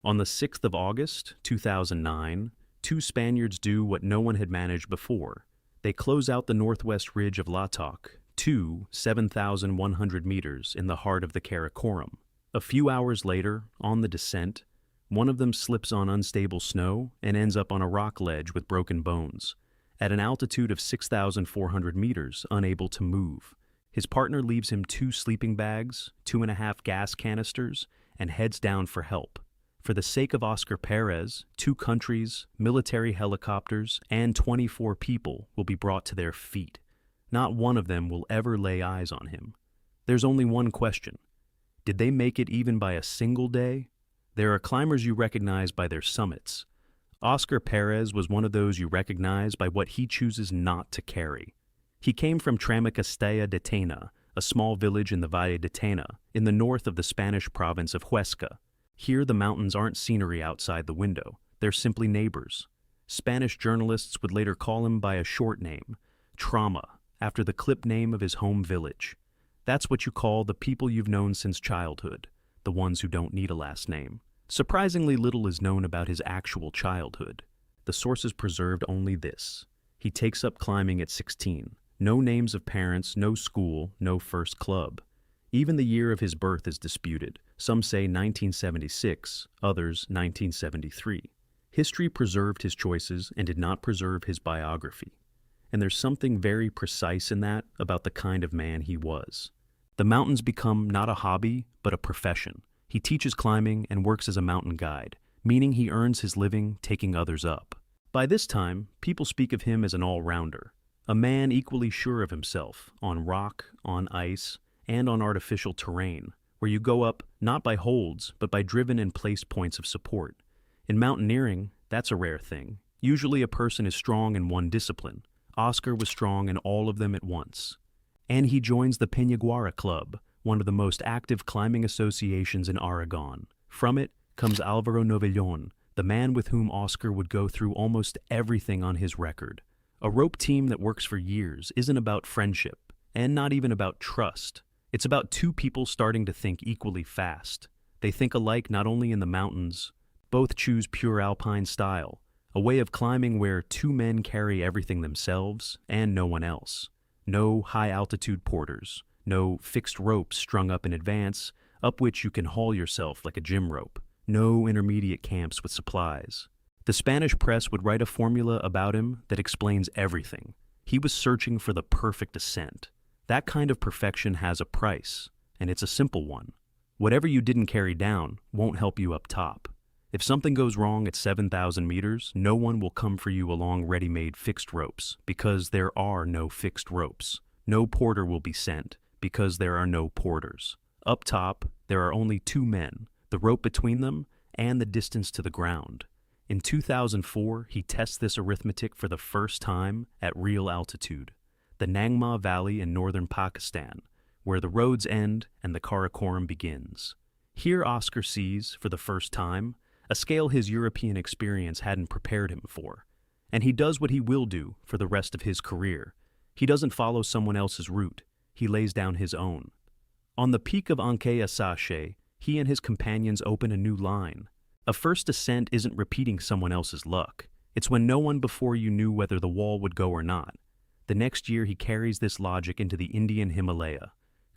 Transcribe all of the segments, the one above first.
On the 6th of August, 2009, two Spaniards do what no one had managed before. They close out the northwest ridge of Latok II, 7,100 meters in the heart of the Karakorum. A few hours later, on the descent, one of them slips on unstable snow and ends up on a rock ledge with broken bones. At an altitude of 6,400 meters, unable to move. His partner leaves him 2 sleeping bags, 2.5 gas canisters, and heads down for help. For the sake of Óscar Pérez, 2 countries, military helicopters, and 24 people will be brought to their feet. Not one of them will ever lay eyes on him. There's only one question. Did they make it even by a single day? There are climbers you recognize by their summits. Óscar Pérez was one of those you recognize by what he chooses not to carry. He came from Tramacastella de Tena, a small village in the Valle de Tena, in the north of the Spanish province of Huesca. Here the mountains aren't scenery outside the window, they're simply neighbors. Spanish journalists would later call him by a short name, Trauma, after the clip name of his home village. That's what you call the people you've known since childhood, the ones who don't need a last name. Surprisingly little is known about his actual childhood. The sources preserved only this. He takes up climbing at 16. No names of parents, no school, no first club. Even the year of his birth is disputed. Some say 1976, others 1973. History preserved his choices and did not preserve his biography. And there's something very precise in that about the kind of man he was. The mountains become not a hobby, but a profession. He teaches climbing and works as a mountain guide, meaning he earns his living taking others up. By this time, people speak of him as an all-rounder, a man equally sure of himself, on rock, on ice, and on artificial terrain, where you go up not by holds, but by driven and placed points of support. In mountaineering, that's a rare thing. Usually a person is strong in one discipline. Óscar was strong in all of them at once. And he joins the Peñaguara Club, one of the most active climbing associations in Aragon. From it comes Álvaro Novellón, the man with whom Óscar would go through almost everything on his record. A rope team that works for years isn't about friendship, and not even about trust. It's about 2 people starting to think equally fast. They think alike not only in the mountains, both choose pure alpine style, a way of climbing where 2 men carry everything themselves and no one else. No high-altitude porters. No fixed ropes strung up in advance, up which you can haul yourself like a gym rope. No intermediate camps with supplies. The Spanish press would write a formula about him that explains everything. He was searching for the perfect ascent. That kind of perfection has a price, and it's a simple one. Whatever you didn't carry down won't help you up top. If something goes wrong at 7,000 meters, no one will come for you along ready-made fixed ropes, because there are no fixed ropes. No porter will be sent, because there are no porters. Up top, there are only 2 men, the rope between them, and the distance to the ground. In 2004, he tests this arithmetic for the first time at real altitude, the Nangma Valley in northern Pakistan, where the roads end and the Karakorum begins. Here Óscar sees, for the first time, a scale his European experience hadn't prepared him for. And he does what he will do for the rest of his career. He doesn't follow someone else's route. He lays down his own. On the peak of Ankhe Asache, he and his companions open a new line. A first ascent isn't repeating someone else's luck. It's when no one before you knew whether the wall would go or not. The next year he carries this logic into the Indian Himalaya.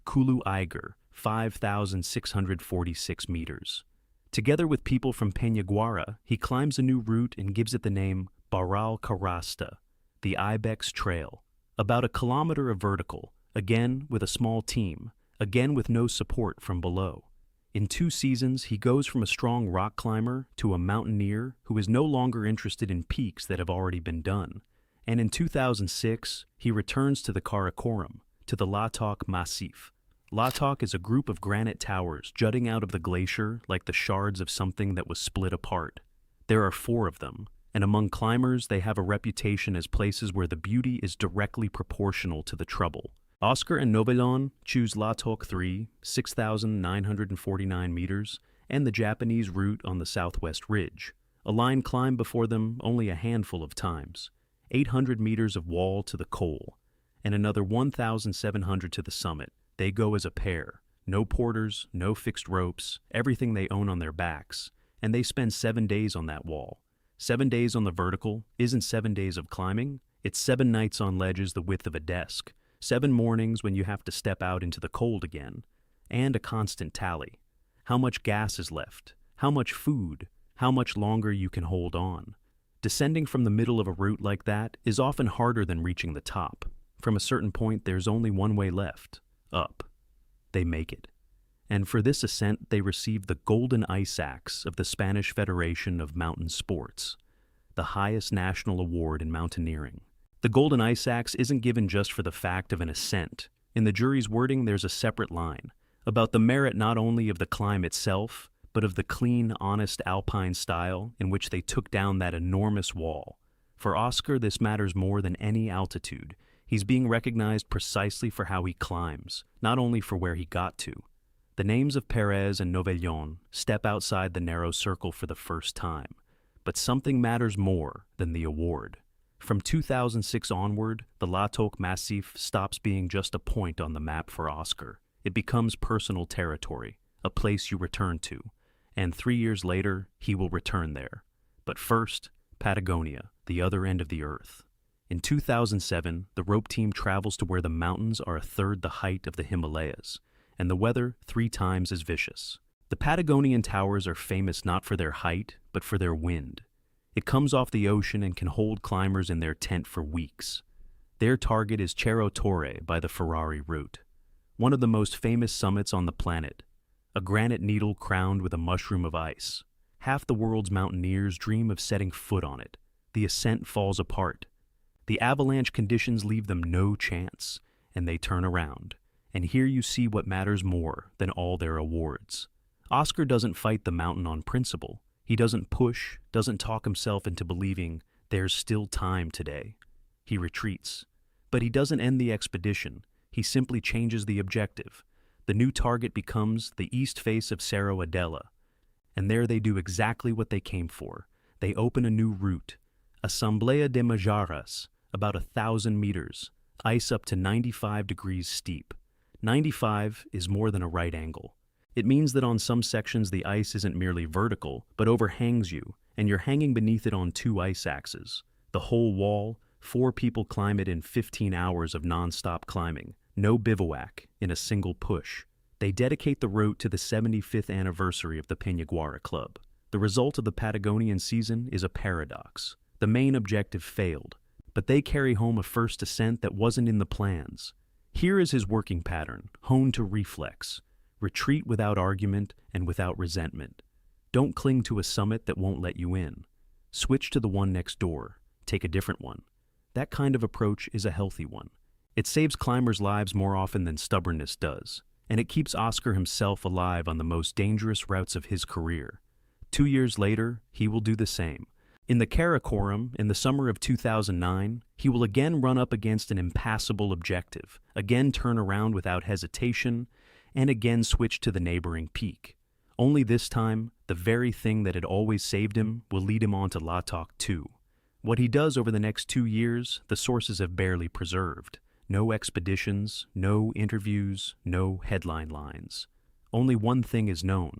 Kulu Aigar, 5,646 meters. Together with people from Peñaguara, he climbs a new route and gives it the name Baral Karasta, the Ibex Trail. About a kilometer of vertical, again with a small team, again with no support from below. In 2 seasons, he goes from a strong rock climber to a mountaineer who is no longer interested in peaks that have already been done. And in 2006, he returns to the Karakorum, to the Latok Massif. Latok is a group of granite towers jutting out of the glacier like the shards of something that was split apart. There are 4 of them, and among climbers they have a reputation as places where the beauty is directly proportional to the trouble. Óscar and Novellón choose Latok III, 6,949 meters, and the Japanese route on the southwest ridge. A line climbed before them only a handful of times. 800 meters of wall to the col, and another 1,700 to the summit. They go as a pair. No porters, no fixed ropes, everything they own on their backs. and they spend 7 days on that wall. 7 days on the vertical isn't 7 days of climbing, it's 7 nights on ledges the width of a desk, 7 mornings when you have to step out into the cold again, and a constant tally. How much gas is left? How much food? How much longer you can hold on? Descending from the middle of a route like that is often harder than reaching the top. From a certain point, there's only one way left: up. They make it. And for this ascent, they receive the Golden Ice Axe of the Spanish Federation of Mountain Sports, the highest national award in mountaineering. The Golden Ice Axe isn't given just for the fact of an ascent. In the jury's wording, there's a separate line about the merit not only of the climb itself, but of the clean, honest alpine style in which they took down that enormous wall. For Óscar, this matters more than any altitude. He's being recognized precisely for how he climbs, not only for where he got to. The names of Perez and Novellón step outside the narrow circle for the first time, but something matters more than the award. From 2006 onward, the Latok Massif stops being just a point on the map for Óscar. It becomes personal territory, a place you return to, and 3 years later, he will return there. But first, Patagonia, the other end of the earth. In 2007, the rope team travels to where the mountains are a third the height of the Himalayas, and the weather 3 times as vicious. The Patagonian towers are famous not for their height, but for their wind. It comes off the ocean and can hold climbers in their tent for weeks. Their target is Cerro Torre by the Ferrari route, one of the most famous summits on the planet, a granite needle crowned with a mushroom of ice. Half the world's mountaineers dream of setting foot on it. The ascent falls apart. The avalanche conditions leave them no chance, and they turn around. And here you see what matters more than all their awards. Óscar doesn't fight the mountain on principle. He doesn't push, doesn't talk himself into believing there's still time today. He retreats. But he doesn't end the expedition. He simply changes the objective. The new target becomes the east face of Cerro Adela. And there they do exactly what they came for. They open a new route, Asamblea de Majaras, about 1,000 meters, ice up to 95 degrees steep. 95 is more than a right angle. It means that on some sections the ice isn't merely vertical, but overhangs you, and you're hanging beneath it on 2 ice axes. The whole wall, 4 people climb it in 15 hours of non-stop climbing. No bivouac, in a single push. They dedicate the route to the 75th anniversary of the Peñaguara Club. The result of the Patagonian season is a paradox. The main objective failed, but they carry home a first ascent that wasn't in the plans. Here is his working pattern, honed to reflex. Retreat without argument and without resentment. Don't cling to a summit that won't let you in. Switch to the one next door. Take a different one. That kind of approach is a healthy one. It saves climbers' lives more often than stubbornness does, and it keeps Óscar himself alive on the most dangerous routes of his career. 2 years later, he will do the same. In the Karakorum, in the summer of 2009, he will again run up against an impassable objective, again turn around without hesitation, and again switch to the neighboring peak. Only this time, the very thing that had always saved him will lead him on to Latok II. What he does over the next 2 years, the sources have barely preserved. No expeditions, no interviews, no headline lines. Only one thing is known: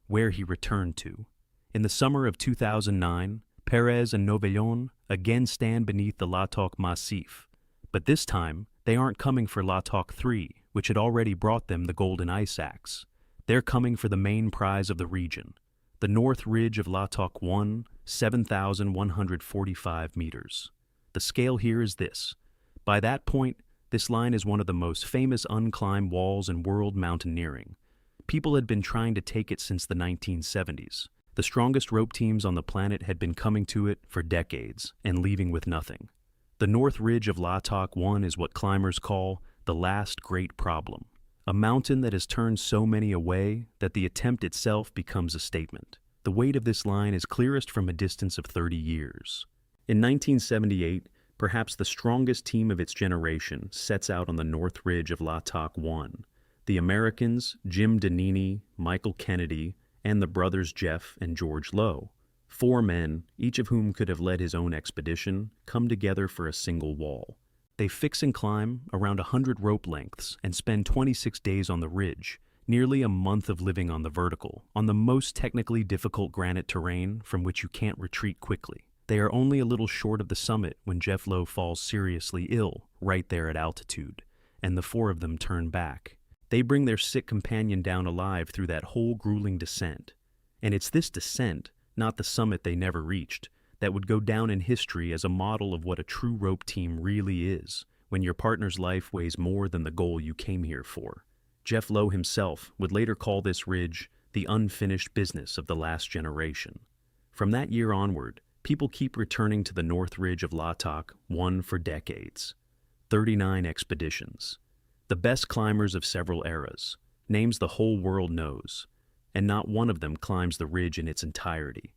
where he returned to. In the summer of 2009, Perez and Novellón again stand beneath the Latok Massif. But this time, they aren't coming for Latok III, which had already brought them the Golden Ice Axe. They're coming for the main prize of the region, the north ridge of Latok I, 7,145 meters. The scale here is this. By that point, this line is one of the most famous unclimbed walls in world mountaineering. People had been trying to take it since the 1970s. The strongest rope teams on the planet had been coming to it for decades and leaving with nothing. The north ridge of Latok I is what climbers call the last great problem, a mountain that has turned so many away that the attempt itself becomes a statement. The weight of this line is clearest from a distance of 30 years. In 1978, perhaps the strongest team of its generation sets out on the north ridge of Latok I. The Americans, Jim Danini, Michael Kennedy, and the brothers Jeff and George Lowe. 4 men, each of whom could have led his own expedition, come together for a single wall. They fix and climb around 100 rope lengths and spend 26 days on the ridge, Nearly a month of living on the vertical, on the most technically difficult granite terrain from which you can't retreat quickly. They are only a little short of the summit when Jeff Lowe falls seriously ill right there at altitude, and the four of them turn back. They bring their sick companion down alive through that whole grueling descent. And it's this descent, not the summit they never reached, that would go down in history as a model of what a true rope team really is, when your partner's life weighs more than the goal you came here for. Jeff Lowe himself would later call this ridge the unfinished business of the last generation. From that year onward, people keep returning to the North Ridge of Latok II for decades. 39 expeditions. The best climbers of several eras, names the whole world knows, and not one of them climbs the ridge in its entirety.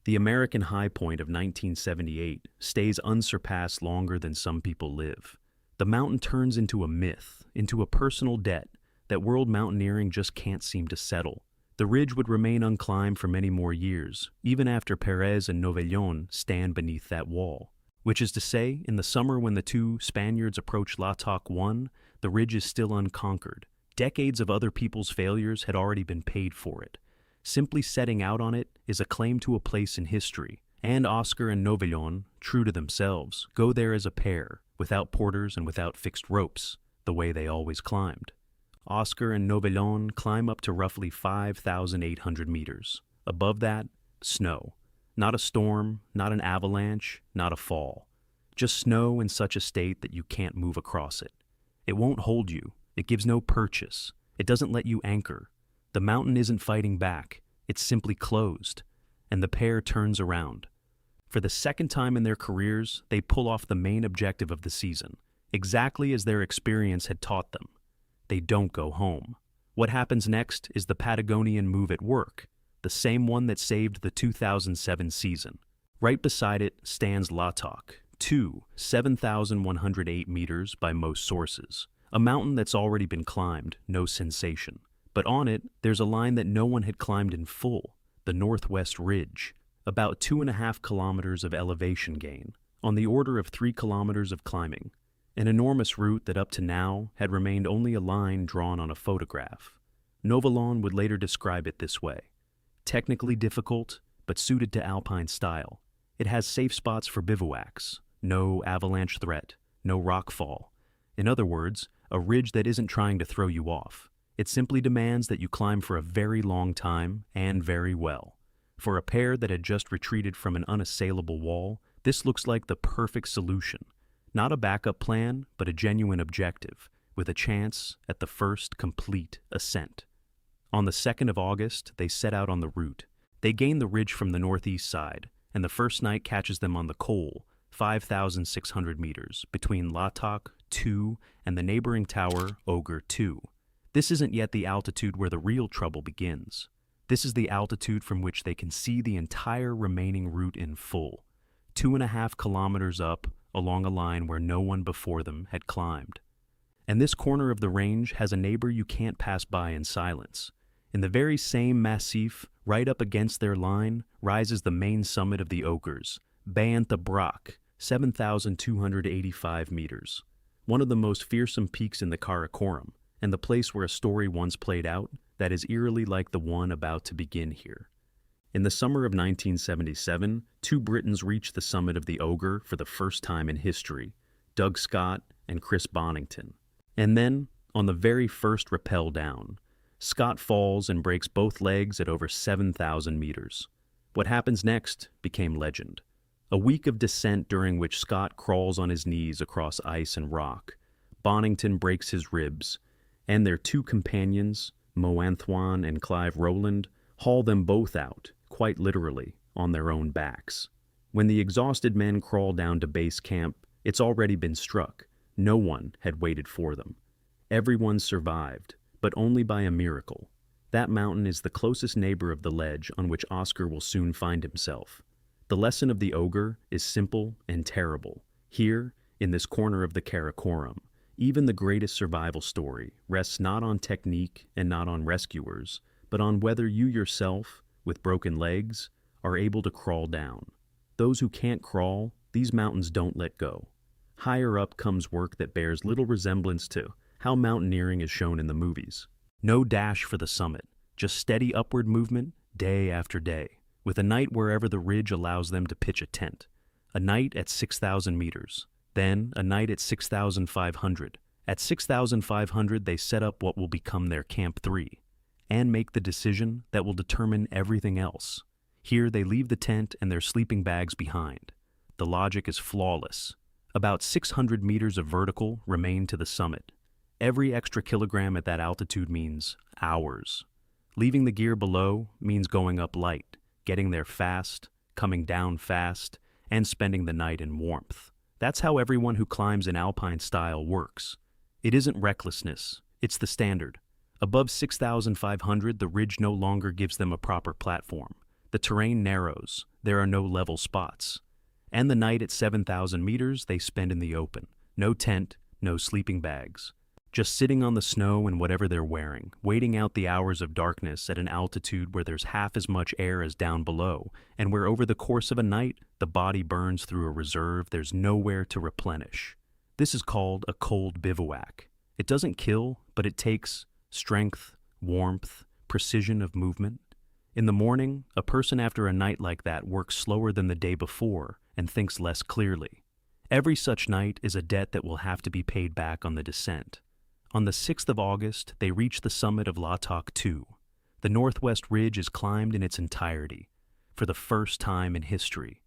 The American high point of 1978 stays unsurpassed longer than some people live. The mountain turns into a myth, into a personal debt that world mountaineering just can't seem to settle. The ridge would remain unclimbed for many more years, even after Perez and Novellón stand beneath that wall. Which is to say, in the summer when the two Spaniards approach Latok I, the ridge is still unconquered. Decades of other people's failures had already been paid for it. Simply setting out on it is a claim to a place in history, and Óscar and Novellón, true to themselves, go there as a pair, without porters and without fixed ropes, the way they always climbed. Óscar and Novellón climb up to roughly 5,800 meters. Above that, snow. Not a storm, not an avalanche, not a fall. Just snow in such a state that you can't move across it. It won't hold you. It gives no purchase. It doesn't let you anchor. The mountain isn't fighting back. It's simply closed. And the pair turns around. For the second time in their careers, they pull off the main objective of the season, exactly as their experience had taught them. They don't go home. What happens next is the Patagonian move at work, the same one that saved the 2007 season. Right beside it stands Latok II, 7,108 meters by most sources. A mountain that's already been climbed, no sensation. But on it, there's a line that no one had climbed in full, the Northwest Ridge. About 2.5 kilometers of elevation gain, on the order of 3 kilometers of climbing. An enormous route that up to now had remained only a line drawn on a photograph. Novellón would later describe it this way. Technically difficult, but suited to alpine style. It has safe spots for bivouacs, no avalanche threat, no rock fall. In other words, a ridge that isn't trying to throw you off. It simply demands that you climb for a very long time and very well. For a pair that had just retreated from an unassailable wall, this looks like the perfect solution. Not a backup plan, but a genuine objective, with a chance at the first complete ascent. On the 2nd of August, they set out on the route. They gain the ridge from the northeast side, and the first night catches them on the col, 5,600 meters, between Latok II and the neighboring tower, Óscar II. This isn't yet the altitude where the real trouble begins. This is the altitude from which they can see the entire remaining route in full, 2.5 kilometers up along a line where no one before them had climbed. And this corner of the range has a neighbor you can't pass by in silence. In the very same massif, right up against their line, rises the main summit of the Óscars, Béanta Brak, 7,285 meters. One of the most fearsome peaks in the Karakorum, and the place where a story once played out that is eerily like the one about to begin here. In the summer of 1977, two Britons reached the summit of the Óscar for the first time in history, Doug Scott and Chris Bonington. And then, on the very first rappel down, Scott falls and breaks both legs at over 7,000 meters. What happens next became legend. A week of descent during which Scott crawls on his knees across ice and rock. Bonington breaks his ribs, and their two companions, Mo Antoine and Clive Rowland, haul them both out, quite literally, on their own backs. When the exhausted men crawl down to base camp, it's already been struck. No one had waited for them. Everyone survived, but only by a miracle. That mountain is the closest neighbor of the ledge on which Óscar will soon find himself. The lesson of the Óscar is simple and terrible. Here, in this corner of the Karakorum, even the greatest survival story rests not on technique and not on rescuers, but on whether you yourself, with broken legs, are able to crawl down. Those who can't crawl, these mountains don't let go. Higher up comes work that bears little resemblance to how mountaineering is shown in the movies. No dash for the summit, just steady upward movement day after day, with a night wherever the ridge allows them to pitch a tent. A night at 6,000 meters, then a night at 6,500. At 6,500 they set up what will become their Camp 3, and make the decision that will determine everything else. Here they leave the tent and their sleeping bags behind. The logic is flawless. About 600 meters of vertical remain to the summit. Every extra kilogram at that altitude means hours. Leaving the gear below means going up light, getting there fast, coming down fast, and spending the night in warmth. That's how everyone who climbs in alpine style works. It isn't recklessness, it's the standard. Above 6,500, the ridge no longer gives them a proper platform. The terrain narrows, there are no level spots. And the night at 7,000 meters they spend in the open. No tent, no sleeping bags. Just sitting on the snow in whatever they're wearing, waiting out the hours of darkness at an altitude where there's half as much air as down below, and where over the course of a night, the body burns through a reserve there's nowhere to replenish. This is called a cold bivouac. It doesn't kill, but it takes strength, warmth, precision of movement. In the morning, a person after a night like that works slower than the day before and thinks less clearly. Every such night is a debt that will have to be paid back on the descent. On the 6th of August, they reach the summit of Latok II. The northwest ridge is climbed in its entirety, for the first time in history.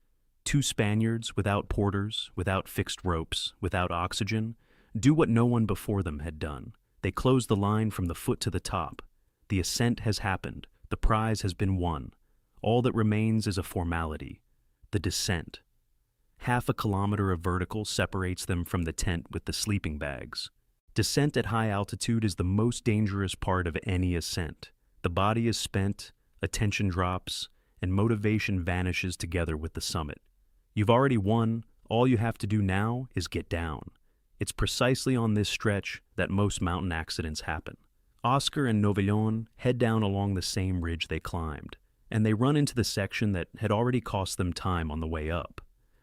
2 Spaniards, without porters, without fixed ropes, without oxygen, do what no one before them had done. They close the line from the foot to the top. The ascent has happened. The prize has been won. All that remains is a formality, the descent. Half a kilometer of vertical separates them from the tent with the sleeping bags. Descent at high altitude is the most dangerous part of any ascent. The body is spent, attention drops, and motivation vanishes together with the summit. You've already won, all you have to do now is get down. It's precisely on this stretch that most mountain accidents happen. Óscar and Novillon head down along the same ridge they climbed, and they run into the section that had already cost them time on the way up.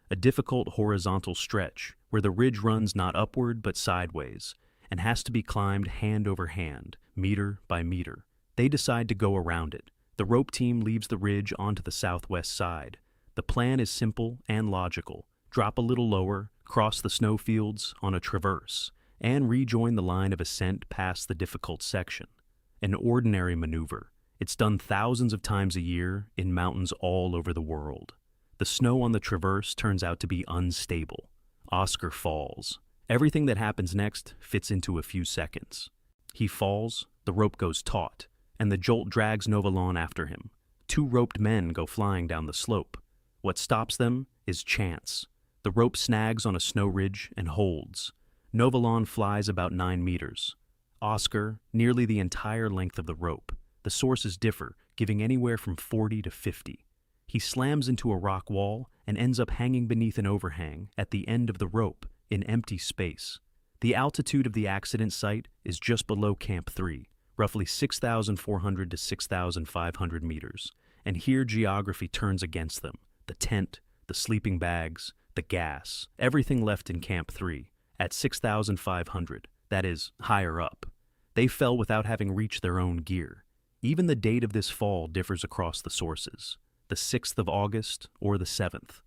A difficult horizontal stretch where the ridge runs not upward but sideways, and has to be climbed hand over hand, meter by meter. They decide to go around it. The rope team leaves the ridge onto the southwest side. The plan is simple and logical. Drop a little lower, cross the snowfields on a traverse, and rejoin the line of ascent past the difficult section. An ordinary maneuver. It's done thousands of times a year in mountains all over the world. The snow on the traverse turns out to be unstable. Óscar falls. Everything that happens next fits into a few seconds. He falls, the rope goes taut, and the jolt drags Novillon after him. 2 roped men go flying down the slope. What stops them is chance. The rope snags on a snow ridge and holds. Novillon flies about 9 meters. Óscar, nearly the entire length of the rope. The sources differ, giving anywhere from 40 to 50. He slams into a rock wall and ends up hanging beneath an overhang at the end of the rope, in empty space. The altitude of the accident site is just below Camp 3, roughly 6,400 to 6,500 meters, and here geography turns against them. The tent, the sleeping bags, the gas, everything left in Camp 3, at 6,500, that is, higher up. They fell without having reached their own gear. Even the date of this fall differs across the sources, the 6th of August or the 7th.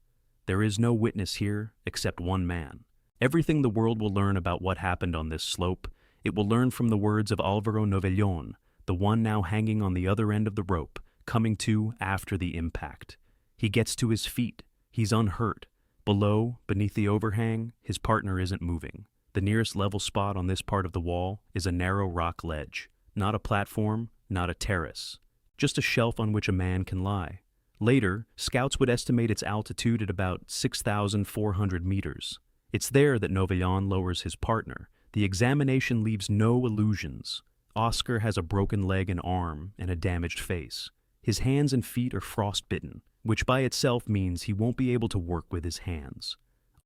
There is no witness here except one man. Everything the world will learn about what happened on this slope, it will learn from the words of Álvaro Novillon, the one now hanging on the other end of the rope, coming to after the impact. He gets to his feet. He's unhurt. Below, beneath the overhang, his partner isn't moving. The nearest level spot on this part of the wall is a narrow rock ledge. Not a platform, not a terrace. Just a shelf on which a man can lie. Later, scouts would estimate its altitude at about 6,400 meters. It's there that Novillon lowers his partner. The examination leaves no illusions. Óscar has a broken leg and arm and a damaged face. His hands and feet are frostbitten, which by itself means he won't be able to work with his hands.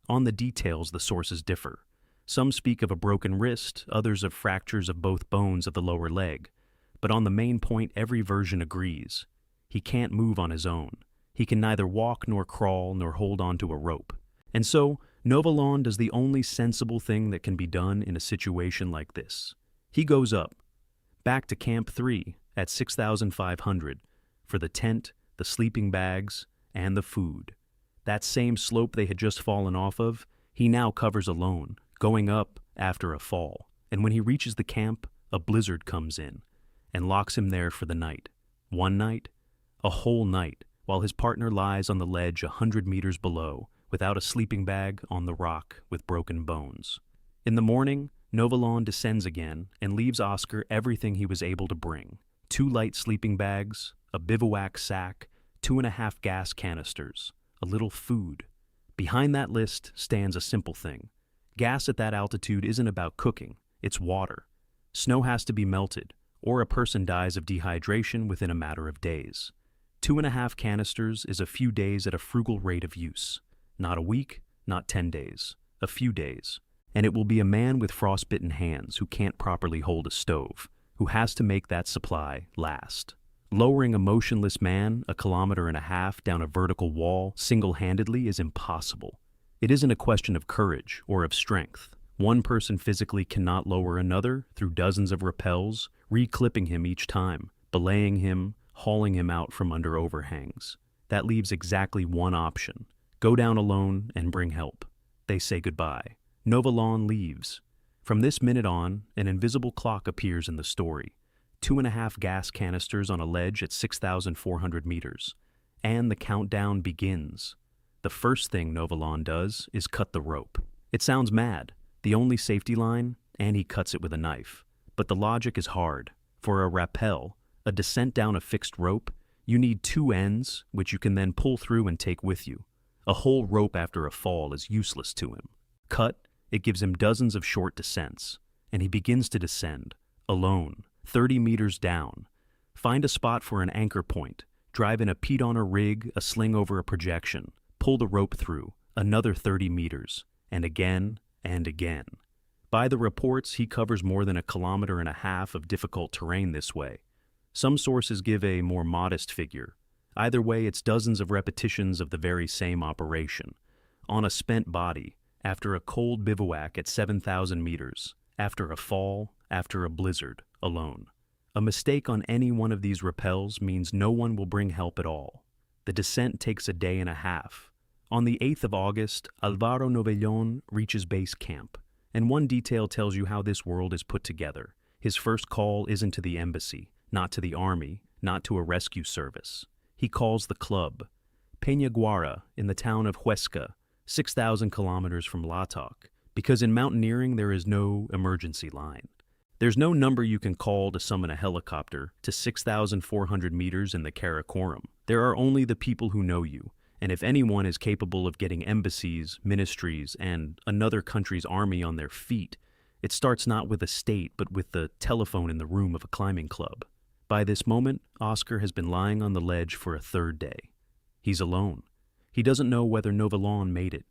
On the details, the sources differ. Some speak of a broken wrist, others of fractures of both bones of the lower leg. But on the main point, every version agrees. He can't move on his own. He can neither walk nor crawl nor hold onto a rope. And so, Novillon does the only sensible thing that can be done in a situation like this. He goes up, back to Camp 3 at 6,500 for the tent, the sleeping bags, and the food. That same slope they had just fallen off of, he now covers alone, going up after a fall. And when he reaches the camp, a blizzard comes in and locks him there for the night. One night, a whole night, while his partner lies on the ledge 100 meters below, without a sleeping bag on the rock with broken bones. In the morning, Novalon descends again and leaves Óscar everything he was able to bring: 2 light sleeping bags, a bivouac sack, 2.5 gas canisters, a little food. Behind that list stands a simple thing. Gas at that altitude isn't about cooking, it's water. Snow has to be melted, or a person dies of dehydration within a matter of days. 2.5 canisters is a few days at a frugal rate of use. Not a week, not 10 days, a few days. And it will be a man with frostbitten hands who can't properly hold a stove, who has to make that supply last. Lowering a motionless man 1.5 kilometers down a vertical wall single-handedly is impossible. It isn't a question of courage or of strength. One person physically cannot lower another through dozens of rappels, reclipping him each time, belaying him, hauling him out from under overhangs. That leaves exactly one option: go down alone and bring help. They say goodbye. Novalon leaves. From this minute on, an invisible clock appears in the story. 2.5 gas canisters on a ledge at 6,400 meters. And the countdown begins. The first thing Novalon does is cut the rope. It sounds mad, the only safety line, and he cuts it with a knife. But the logic is hard. For a rappel, a descent down a fixed rope, you need 2 ends, which you can then pull through and take with you. A whole rope after a fall is useless to him. Cut, it gives him dozens of short descents, and he begins to descend, alone, 30 meters down. Find a spot for an anchor point, drive in a peat on a rig, a sling over a projection, pull the rope through, another 30 meters, and again and again. By the reports, he covers more than 1.5 kilometers of difficult terrain this way. Some sources give a more modest figure. Either way, it's dozens of repetitions of the very same operation. On a spent body, after a cold bivouac at 7,000 meters, after a fall, after a blizzard, alone. A mistake on any one of these rappels means no one will bring help at all. The descent takes 1.5 days. On the 8th of August, Álvaro Novellón reaches base camp, and one detail tells you how this world is put together. His first call isn't to the embassy, not to the army, not to a rescue service. He calls the club. Peñaguara, in the town of Huesca, 6,000 kilometers from Latok, because in mountaineering there is no emergency line. There's no number you can call to summon a helicopter to 6,400 meters in the Karakorum. There are only the people who know you, and if anyone is capable of getting embassies, ministries, and another country's army on their feet, it starts not with a state but with the telephone in the room of a climbing club. By this moment, Óscar has been lying on the ledge for a 3rd day. He's alone. He doesn't know whether Novalon made it.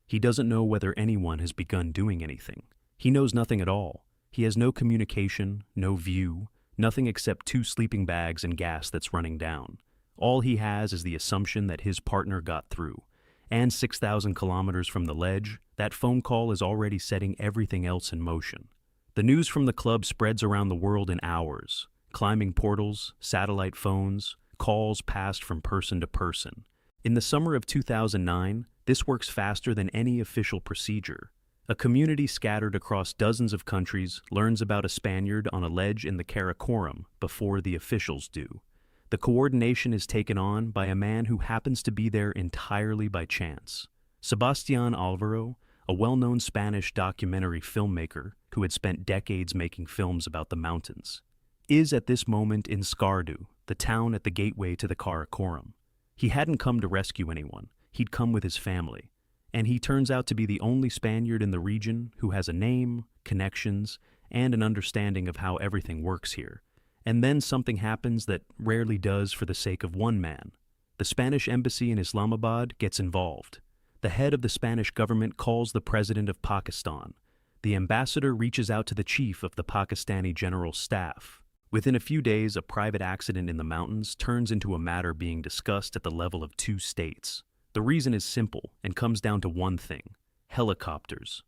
He doesn't know whether anyone has begun doing anything. He knows nothing at all. He has no communication, no view, nothing except 2 sleeping bags and gas that's running down. All he has is the assumption that his partner got through. And 6,000 kilometers from the ledge, that phone call is already setting everything else in motion. The news from the club spreads around the world in hours. Climbing portals, satellite phones, calls passed from person to person. In the summer of 2009, this works faster than any official procedure. A community scattered across dozens of countries learns about a Spaniard on a ledge in the Karakorum before the officials do. The coordination is taken on by a man who happens to be there entirely by chance. Sebastián Álvaro, a well-known Spanish documentary filmmaker who had spent decades making films about the mountains, is at this moment in Skardu, the town at the gateway to the Karakorum. He hadn't come to rescue anyone, he'd come with his family, and he turns out to be the only Spaniard in the region who has a name, connections, and an understanding of how everything works here. And then something happens that rarely does for the sake of one man. The Spanish embassy in Islamabad gets involved. The head of the Spanish government calls the president of Pakistan. The ambassador reaches out to the chief of the Pakistani general staff. Within a few days, a private accident in the mountains turns into a matter being discussed at the level of 2 states. The reason is simple and comes down to one thing: helicopters.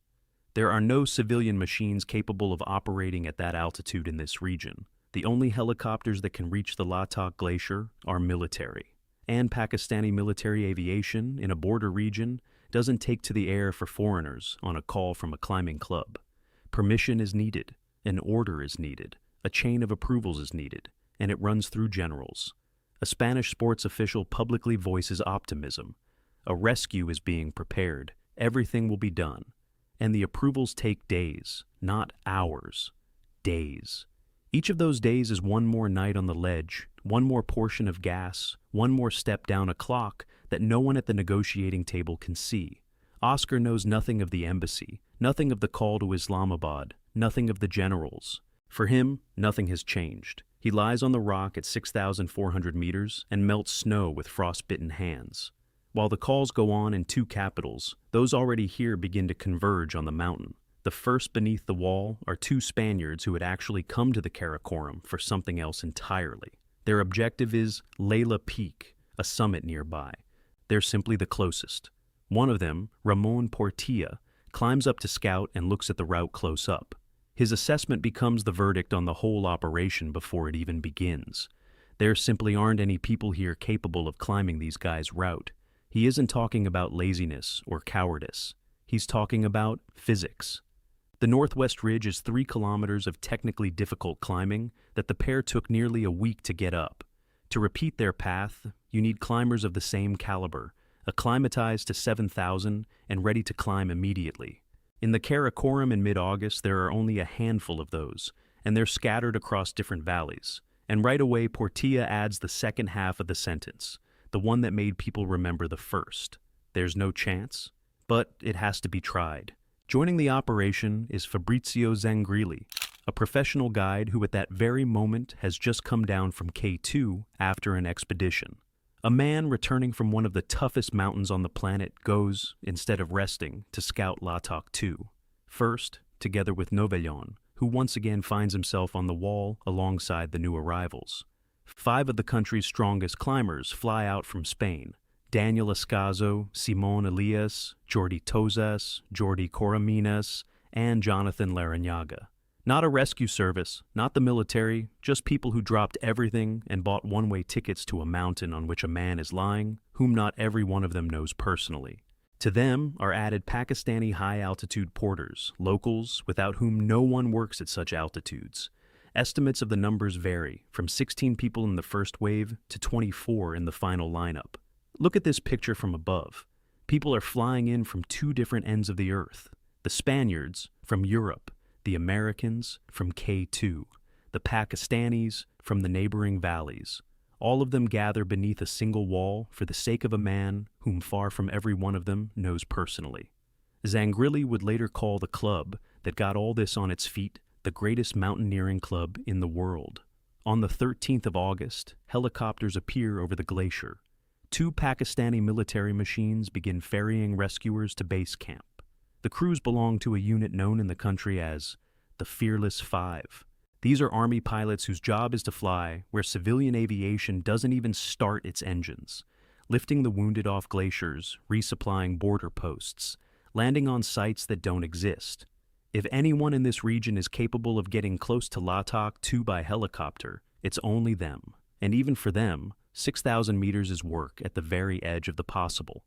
There are no civilian machines capable of operating at that altitude in this region. The only helicopters that can reach the Latok Glacier are military. And Pakistani military aviation in a border region doesn't take to the air for foreigners on a call from a climbing club. Permission is needed, an order is needed, a chain of approvals is needed, and it runs through generals. A Spanish sports official publicly voices optimism. A rescue is being prepared, everything will be done. And the approvals take days, not hours. Days. Each of those days is one more night on the ledge, one more portion of gas, one more step down a clock that no one at the negotiating table can see. Óscar knows nothing of the embassy, nothing of the call to Islamabad, nothing of the generals. For him, nothing has changed. He lies on the rock at 6,400 meters and melts snow with frostbitten hands. While the calls go on in two capitals, those already here begin to converge on the mountain. The first beneath the wall are two Spaniards who had actually come to the Karakorum for something else entirely. Their objective is Layla Peak, a summit nearby. They're simply the closest. One of them, Ramon Portilla, climbs up to scout and looks at the route close up. His assessment becomes the verdict on the whole operation before it even begins. There simply aren't any people here capable of climbing these guys' route. He isn't talking about laziness or cowardice. He's talking about physics. The Northwest Ridge is 3 kilometers of technically difficult climbing that the pair took nearly a week to get up. To repeat their path, you need climbers of the same caliber, acclimatized to 7,000 and ready to climb immediately. In the Karakorum in mid-August, there are only a handful of those, and they're scattered across different valleys. And right away, Portilla adds the second half of the sentence, the one that made people remember the first. There's no chance, but it has to be tried. Joining the operation is Fabrizio Zangrilli, a professional guide who at that very moment has just come down from K2 after an expedition. A man returning from one of the toughest mountains on the planet goes, instead of resting, to scout Latok II. First, together with Novellon, who once again finds himself on the wall alongside the new arrivals. 5 of the country's strongest climbers fly out from Spain. Daniel Escazo, Simon Elias, Jordi Tozas, Jordi Coromines, and Jonathan Larrañaga. Not a rescue service, not the military, just people who dropped everything and bought one-way tickets to a mountain on which a man is lying, whom not every one of them knows personally. To them are added Pakistani high-altitude porters, locals without whom no one works at such altitudes. Estimates of the numbers vary, from 16 people in the first wave to 24 in the final lineup. Look at this picture from above. People are flying in from 2 different ends of the earth. The Spaniards from Europe, the Americans from K2, the Pakistanis from the neighboring valleys. All of them gather beneath a single wall for the sake of a man whom far from every one of them knows personally. Zangrilli would later call the club that got all this on its feet the greatest mountaineering club in the world. On the 13th of August, helicopters appear over the glacier. 2 Pakistani military machines begin ferrying rescuers to base camp. The crews belong to a unit known in the country as the Fearless Five. These are Army pilots whose job is to fly where civilian aviation doesn't even start its engines, lifting the wounded off glaciers, resupplying border posts, landing on sites that don't exist. If anyone in this region is capable of getting close to Latok II by helicopter, it's only them. And even for them, 6,000 meters is work at the very edge of the possible.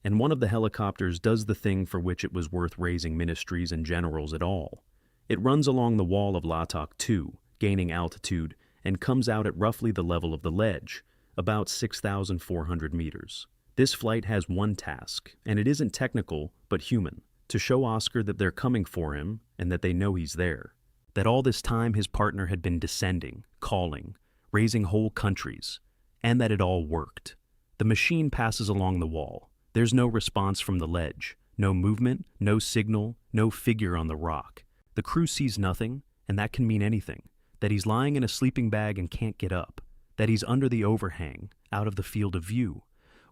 And one of the helicopters does the thing for which it was worth raising ministries and generals at all. It runs along the wall of Latok II, gaining altitude, and comes out at roughly the level of the ledge, about 6,400 meters. This flight has one task, and it isn't technical, but human, to show Óscar that they're coming for him and that they know he's there. That all this time his partner had been descending, calling, raising whole countries, and that it all worked. The machine passes along the wall. There's no response from the ledge, no movement, no signal, no figure on the rock. The crew sees nothing, and that can mean anything. That he's lying in a sleeping bag and can't get up. That he's under the overhang, out of the field of view.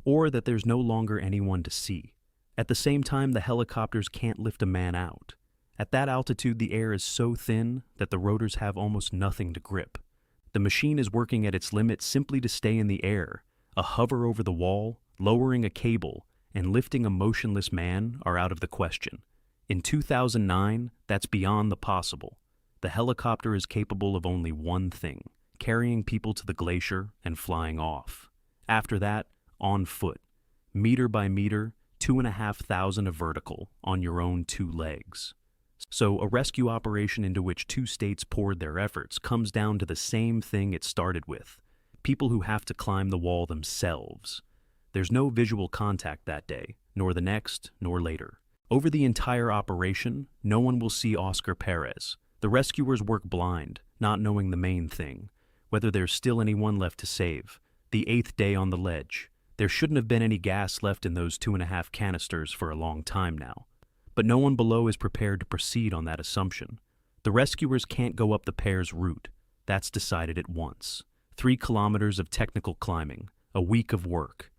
Or that there's no longer anyone to see. At the same time, the helicopters can't lift a man out. At that altitude, the air is so thin that the rotors have almost nothing to grip. The machine is working at its limit simply to stay in the air. A hover over the wall, lowering a cable, and lifting a motionless man are out of the question. In 2009, that's beyond the possible. The helicopter is capable of only one thing: carrying people to the glacier and flying off. After that, on foot, meter by meter, 2,500 of vertical, on your own two legs. So a rescue operation into which two states poured their efforts comes down to the same thing it started with: people who have to climb the wall themselves. There's no visual contact that day, nor the next, nor later. Over the entire operation, no one will see Óscar Pérez. The rescuers work blind, not knowing the main thing: whether there's still anyone left to save. The 8th day on the ledge. There shouldn't have been any gas left in those 2.5 canisters for a long time now. But no one below is prepared to proceed on that assumption. The rescuers can't go up the pair's route. That's decided at once. 3 kilometers of technical climbing, a week of work.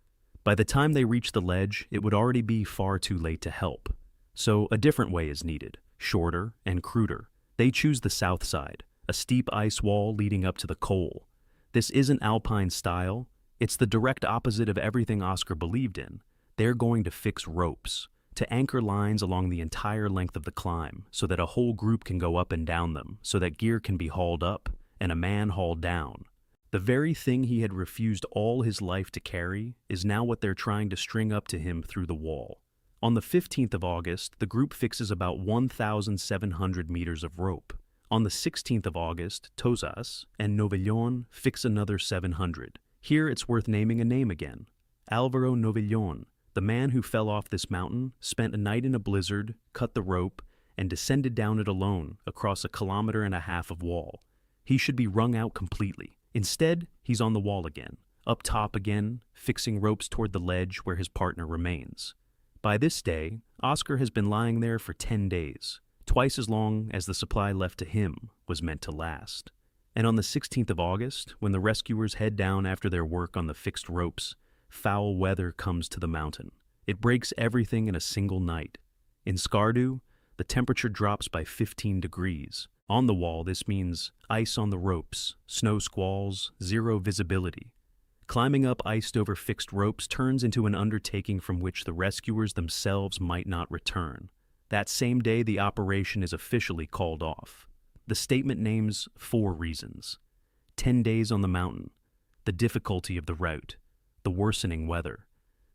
By the time they reach the ledge, it would already be far too late to help. So a different way is needed, shorter and cruder. They choose the south side, a steep ice wall leading up to the col. This isn't alpine style. It's the direct opposite of everything Óscar believed in. They're going to fix ropes, to anchor lines along the entire length of the climb, so that a whole group can go up and down them, so that gear can be hauled up and a man hauled down. The very thing he had refused all his life to carry is now what they're trying to string up to him through the wall. On the 15th of August, the group fixes about 1,700 meters of rope. On the 16th of August, Tosas and Novillon fix another 700. Here it's worth naming a name again. Álvaro Novillon, the man who fell off this mountain, spent a night in a blizzard, cut the rope, and descended down it alone across 1.5 kilometers of wall. He should be wrung out completely. Instead, he's on the wall again, up top again, fixing ropes toward the ledge where his partner remains. By this day, Óscar has been lying there for 10 days, twice as long as the supply left to him was meant to last. And on the 16th of August, when the rescuers head down after their work on the fixed ropes, foul weather comes to the mountain. It breaks everything in a single night. In Skardu, the temperature drops by 15 degrees. On the wall, this means ice on the ropes, snow squalls, zero visibility. Climbing up iced over fixed ropes turns into an undertaking from which the rescuers themselves might not return. That same day, the operation is officially called off. The statement names 4 reasons: 10 days on the mountain, the difficulty of the route, the worsening weather,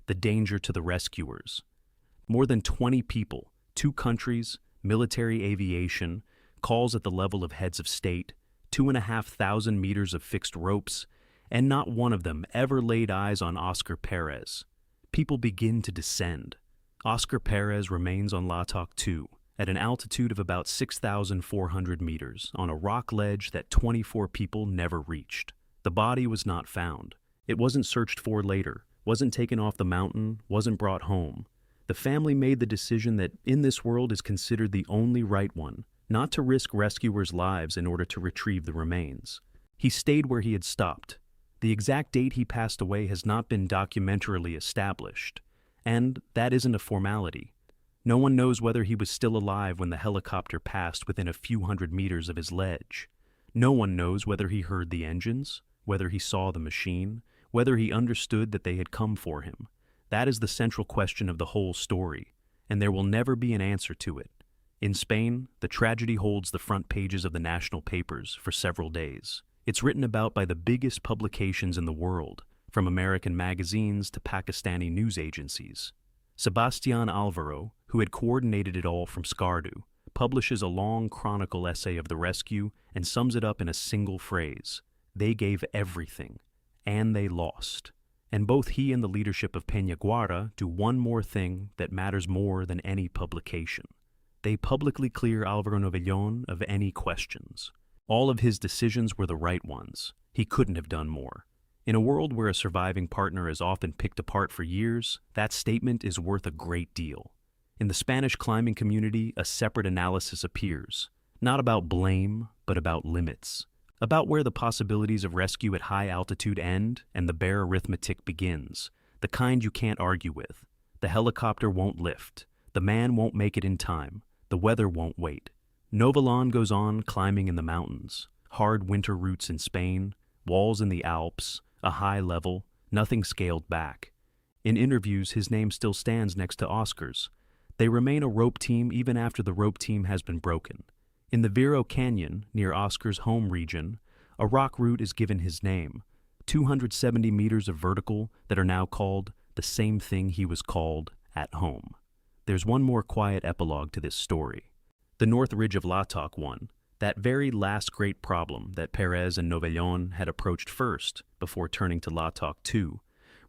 the danger to the rescuers. More than 20 people, 2 countries, military aviation, calls at the level of heads of state, 2,500 meters of fixed ropes, and not one of them ever laid eyes on Óscar Pérez. People begin to descend. Óscar Pérez remains on Latok II, at an altitude of about 6,400 meters, on a rock ledge that 24 people never reached. The body was not found. It wasn't searched for later, wasn't taken off the mountain, wasn't brought home. The family made the decision that in this world is considered the only right one, not to risk rescuers' lives in order to retrieve the remains. He stayed where he had stopped. The exact date he passed away has not been documentarily established, and that isn't a formality. No one knows whether he was still alive when the helicopter passed within a few hundred meters of his ledge. No one knows whether he heard the engines, whether he saw the machine, whether he understood that they had come for him. That is the central question of the whole story, and there will never be an answer to it. In Spain, the tragedy holds the front pages of the national papers for several days. It's written about by the biggest publications in the world, from American magazines to Pakistani news agencies. Sebastián Álvaro, who had coordinated it all from Skardu, publishes a long chronicle essay of the rescue and sums it up in a single phrase: they gave everything, and they lost. And both he and the leadership of Peñaguara do one more thing that matters more than any publication. They publicly clear Álvaro Novillon of any questions. All of his decisions were the right ones. He couldn't have done more. In a world where a surviving partner is often picked apart for years, that statement is worth a great deal. In the Spanish climbing community, a separate analysis appears, not about blame, but about limits, about where the possibilities of rescue at high altitude end and the bare arithmetic begins, the kind you can't argue with. The helicopter won't lift, the man won't make it in time, the weather won't wait. Novillon goes on climbing in the mountains, hard winter routes in Spain, walls in the Alps, a high level, nothing scaled back. In interviews, his name still stands next to Óscar's. They remain a rope team even after the rope team has been broken. In the Vero Canyon, near Oscar's home region, a rock route is given his name, 270 meters of vertical that are now called the same thing he was called at home. There's one more quiet epilogue to this story. The North Ridge of Latok I, that very last great problem that Perez and Novellon had approached first before turning to Latok II,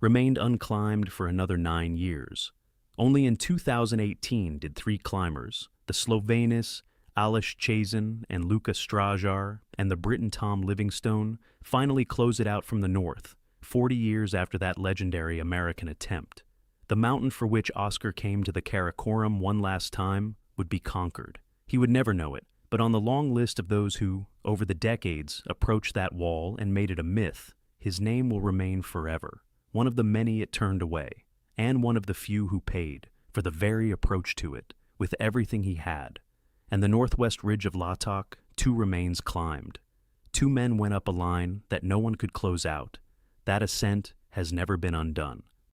remained unclimbed for another 9 years. Only in 2018 did 3 climbers, the Slovenes Aleš Chazin and Luka Strajar and the Briton Tom Livingstone, finally close it out from the north, 40 years after that legendary American attempt. The mountain for which Óscar came to the Karakorum one last time would be conquered. He would never know it, but on the long list of those who, over the decades, approached that wall and made it a myth, his name will remain forever, one of the many it turned away, and one of the few who paid for the very approach to it, with everything he had. And the northwest ridge of Latok, 2 remains climbed. 2 men went up a line that no one could close out. That ascent has never been undone.